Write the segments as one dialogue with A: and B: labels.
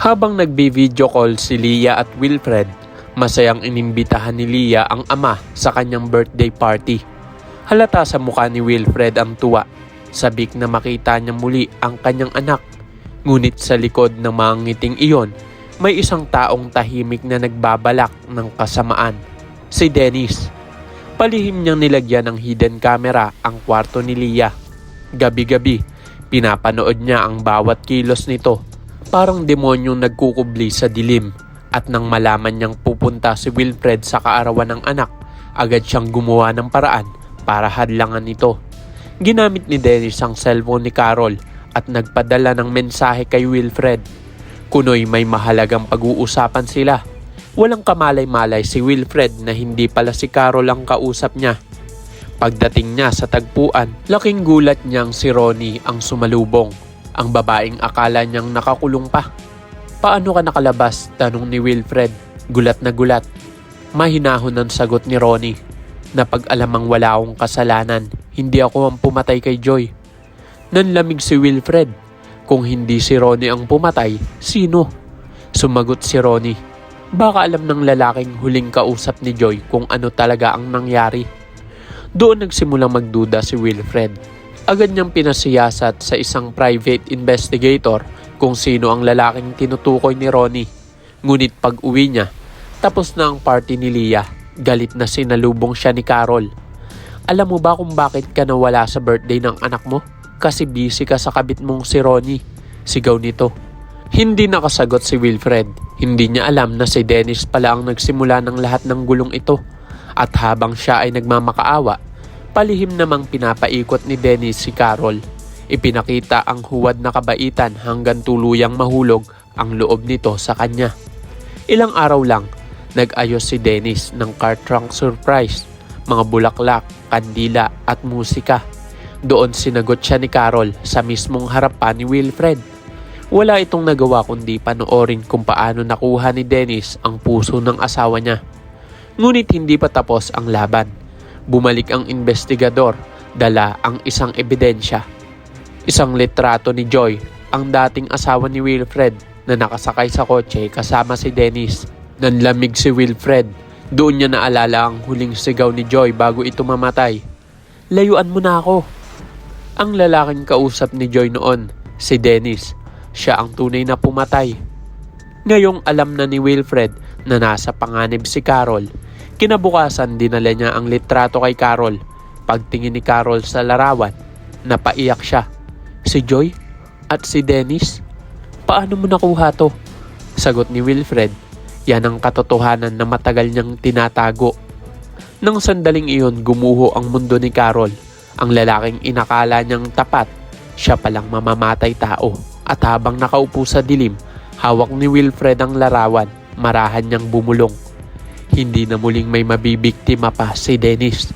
A: Habang nagbi-video call si Leah at Wilfred, masayang inimbitahan ni Leah ang ama sa kanyang birthday party. Halata sa mukha ni Wilfred ang tuwa, sabik na makita niya muli ang kanyang anak. Ngunit sa likod ng mga ngiting iyon, may isang taong tahimik na nagbabalak ng kasamaan, si Dennis. Palihim niyang nilagyan ng hidden camera ang kwarto ni Leah. Gabi-gabi, pinapanood niya ang bawat kilos nito. Parang demonyong nagkukubli sa dilim, at nang malaman niyang pupunta si Wilfred sa kaarawan ng anak, agad siyang gumawa ng paraan para hadlangan ito. Ginamit ni Dennis ang cellphone ni Carol at nagpadala ng mensahe kay Wilfred. Kunoy may mahalagang pag-uusapan sila. Walang kamalay-malay si Wilfred na hindi pala si Carol ang kausap niya. Pagdating niya sa tagpuan, laking gulat niyang si Ronnie ang sumalubong. Ang babaeng akala niyang nakakulong pa. "Paano ka nakalabas?" tanong ni Wilfred. Gulat na gulat. Mahinahon ang sagot ni Ronnie. "Napag-alamang wala akong kasalanan. Hindi ako ang pumatay kay Joy." Nanlamig si Wilfred. Kung hindi si Ronnie ang pumatay, sino? Sumagot si Ronnie. Baka alam ng lalaking huling kausap ni Joy kung ano talaga ang nangyari. Doon nagsimulang magduda si Wilfred. Agad niyang pinasiyasat sa isang private investigator kung sino ang lalaking tinutukoy ni Ronnie. Ngunit pag uwi niya, tapos na ang party ni Leah. Galit na sinalubong siya ni Carol. "Alam mo ba kung bakit ka nawala sa birthday ng anak mo? Kasi busy ka sa kabit mong si Ronnie," sigaw nito. Hindi nakasagot si Wilfred. Hindi niya alam na si Dennis pala ang nagsimula ng lahat ng gulong ito. At habang siya ay nagmamakaawa, palihim namang pinapaikot ni Dennis si Carol. Ipinakita ang huwad na kabaitan hanggang tuluyang mahulog ang loob nito sa kanya. Ilang araw lang, nag-ayos si Dennis ng car trunk surprise, mga bulaklak, kandila at musika. Doon sinagot siya ni Carol sa mismong harapan ni Wilfred. Wala itong nagawa kundi panoorin kung paano nakuha ni Dennis ang puso ng asawa niya. Ngunit hindi pa tapos ang laban. Bumalik ang investigador, dala ang isang ebidensya. Isang litrato ni Joy, ang dating asawa ni Wilfred, na nakasakay sa kotse kasama si Dennis. Nanlamig si Wilfred. Doon niya naalala ang huling sigaw ni Joy bago ito mamatay. "Layuan mo na ako." Ang lalaking kausap ni Joy noon, si Dennis. Siya ang tunay na pumatay. Ngayong alam na ni Wilfred na nasa panganib si Carol, kinabukasan dinala niya ang litrato kay Carol. Pagtingin ni Carol sa larawan, napaiyak siya. "Si Joy? At si Dennis? Paano mo nakuha to?" Sagot ni Wilfred. Yan ang katotohanan na matagal niyang tinatago. Nang sandaling iyon, gumuho ang mundo ni Carol. Ang lalaking inakala niyang tapat, siya palang mamamatay tao. At habang nakaupo sa dilim, hawak ni Wilfred ang larawan, marahan niyang bumulong. Hindi na muling may mabibiktima pa si Dennis.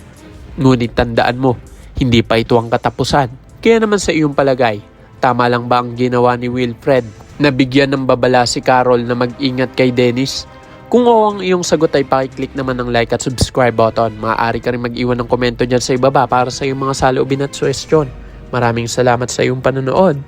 A: Ngunit tandaan mo, hindi pa ito ang katapusan. Kaya naman sa iyong palagay, tama lang ba ang ginawa ni Wilfred na bigyan ng babala si Carol na mag-ingat kay Dennis? Kung oo ang iyong sagot ay pakiclick naman ng like at subscribe button. Maaari ka rin mag-iwan ng komento dyan sa ibaba para sa iyong mga saloobin at suwestyon. Maraming salamat sa iyong panonood.